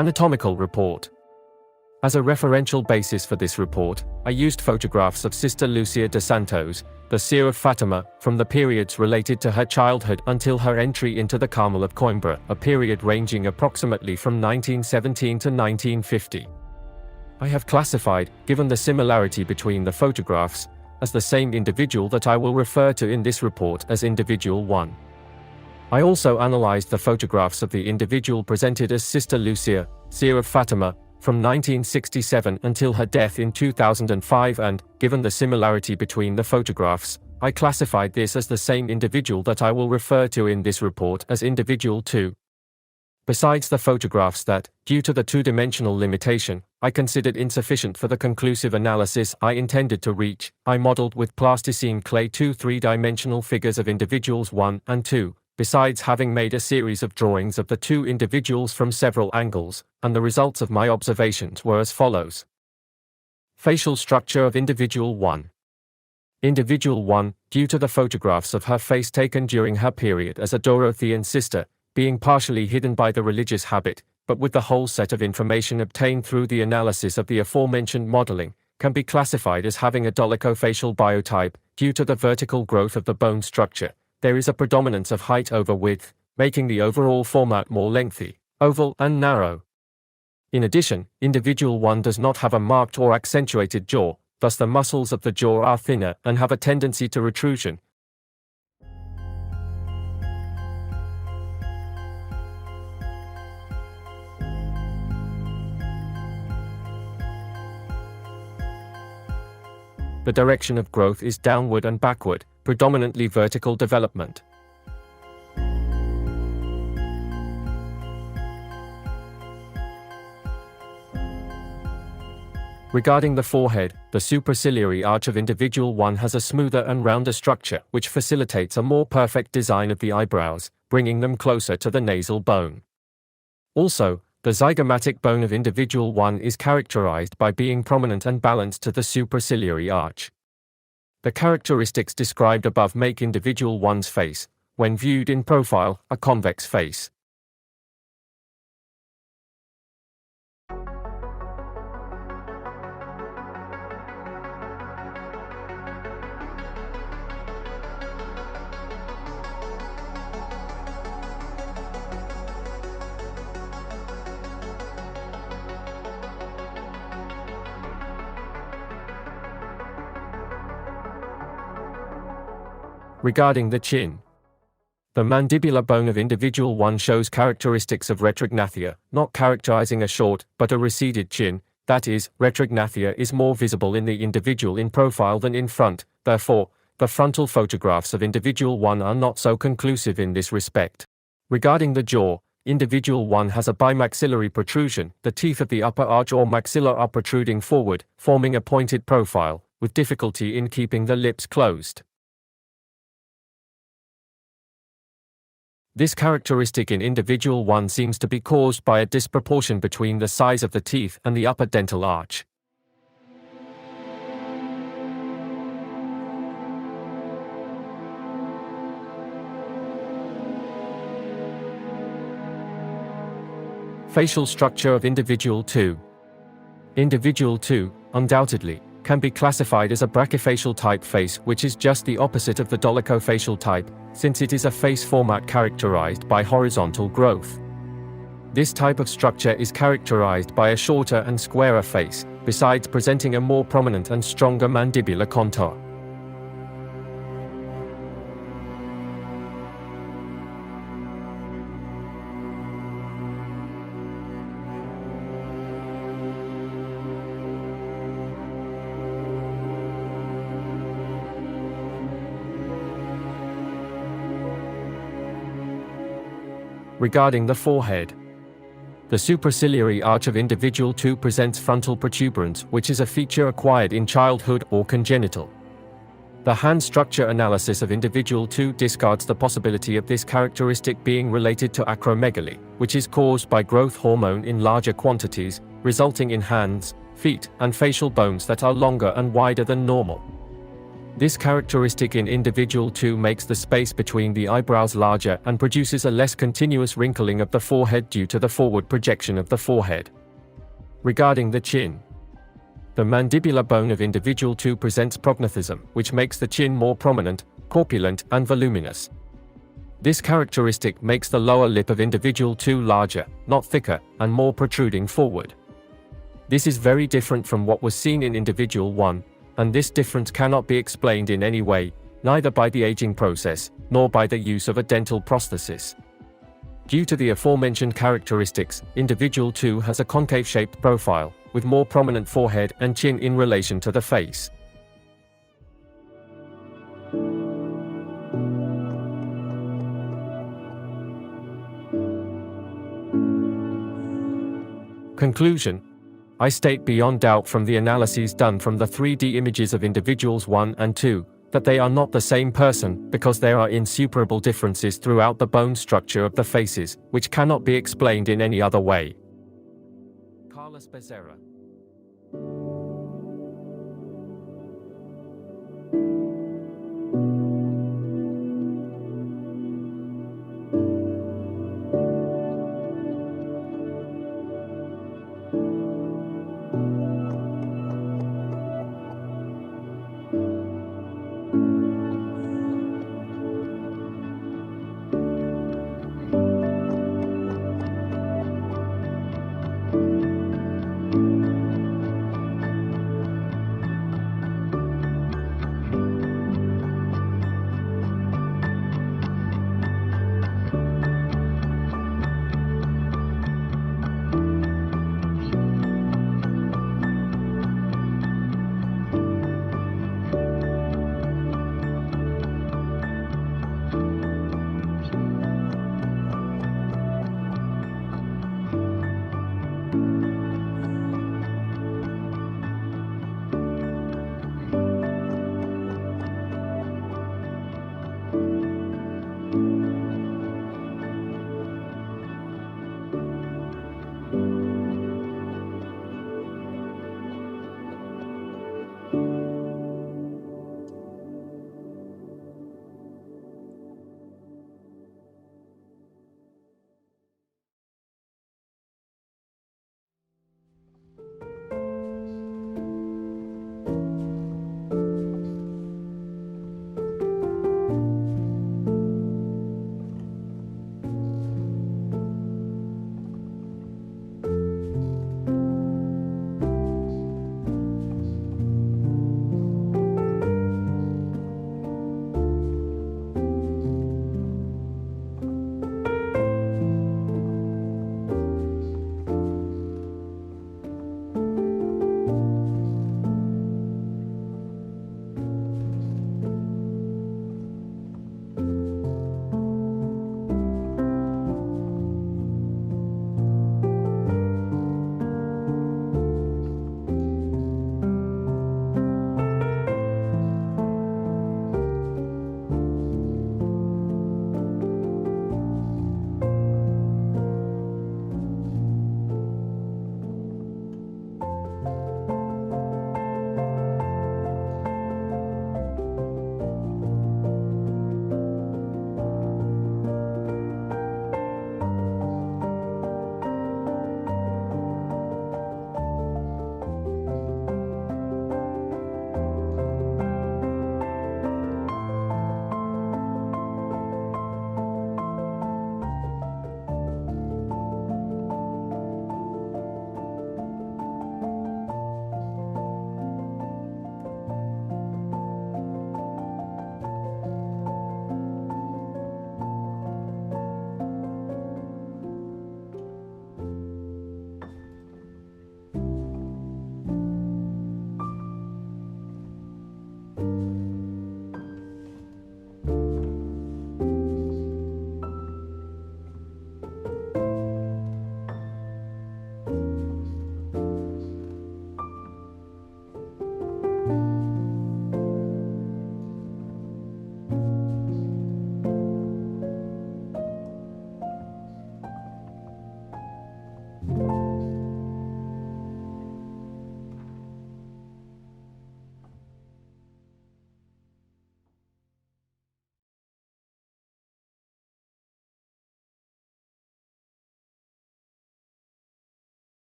Anatomical report. As a referential basis for this report, I used photographs of Sister Lucia de Santos, the seer of Fatima, from the periods related to her childhood until her entry into the Carmel of Coimbra, a period ranging approximately from 1917 to 1950. I have classified, given the similarity between the photographs, as the same individual that I will refer to in this report as individual 1. I also analyzed the photographs of the individual presented as Sister Lucia, seer of Fatima, from 1967 until her death in 2005 and, given the similarity between the photographs, I classified this as the same individual that I will refer to in this report as individual 2. Besides the photographs that, due to the two-dimensional limitation, I considered insufficient for the conclusive analysis I intended to reach, I modeled with plasticine clay 2 three-dimensional figures of individuals 1 and 2, besides having made a series of drawings of the two individuals from several angles, and the results of my observations were as follows. Facial structure of individual 1. Individual 1, due to the photographs of her face taken during her period as a Dorothean sister, being partially hidden by the religious habit, but with the whole set of information obtained through the analysis of the aforementioned modeling, can be classified as having a dolichofacial biotype. Due to the vertical growth of the bone structure, there is a predominance of height over width, making the overall format more lengthy, oval, and narrow. In addition, individual 1 does not have a marked or accentuated jaw, thus the muscles of the jaw are thinner and have a tendency to retrusion. The direction of growth is downward and backward, predominantly vertical development. Regarding the forehead, the superciliary arch of individual 1 has a smoother and rounder structure which facilitates a more perfect design of the eyebrows, bringing them closer to the nasal bone. Also, the zygomatic bone of individual 1 is characterized by being prominent and balanced to the superciliary arch. The characteristics described above make individual 1's face, when viewed in profile, a convex face. Regarding the chin, the mandibular bone of individual 1 shows characteristics of retrognathia, not characterizing a short, but a receded chin, that is, retrognathia is more visible in the individual in profile than in front, therefore, the frontal photographs of individual 1 are not so conclusive in this respect. Regarding the jaw, individual 1 has a bimaxillary protrusion, the teeth of the upper arch or maxilla are protruding forward, forming a pointed profile, with difficulty in keeping the lips closed. This characteristic in individual 1 seems to be caused by a disproportion between the size of the teeth and the upper dental arch. Facial structure of individual 2. Individual 2, undoubtedly, can be classified as a brachyfacial type face, which is just the opposite of the dolichofacial type, since it is a face format characterized by horizontal growth. This type of structure is characterized by a shorter and squarer face, besides presenting a more prominent and stronger mandibular contour. Regarding the forehead, the superciliary arch of individual 2 presents frontal protuberance, which is a feature acquired in childhood or congenital. The hand structure analysis of individual 2 discards the possibility of this characteristic being related to acromegaly, which is caused by growth hormone in larger quantities, resulting in hands, feet, and facial bones that are longer and wider than normal. This characteristic in individual 2 makes the space between the eyebrows larger and produces a less continuous wrinkling of the forehead due to the forward projection of the forehead. Regarding the chin, the mandibular bone of individual 2 presents prognathism, which makes the chin more prominent, corpulent, and voluminous. This characteristic makes the lower lip of individual 2 larger, not thicker, and more protruding forward. This is very different from what was seen in individual 1, and this difference cannot be explained in any way, neither by the aging process, nor by the use of a dental prosthesis. Due to the aforementioned characteristics, individual 2 has a concave-shaped profile, with more prominent forehead and chin in relation to the face. Conclusion. I state beyond doubt from the analyses done from the 3D images of individuals 1 and 2, that they are not the same person, because there are insuperable differences throughout the bone structure of the faces, which cannot be explained in any other way. Carlos Bezerra.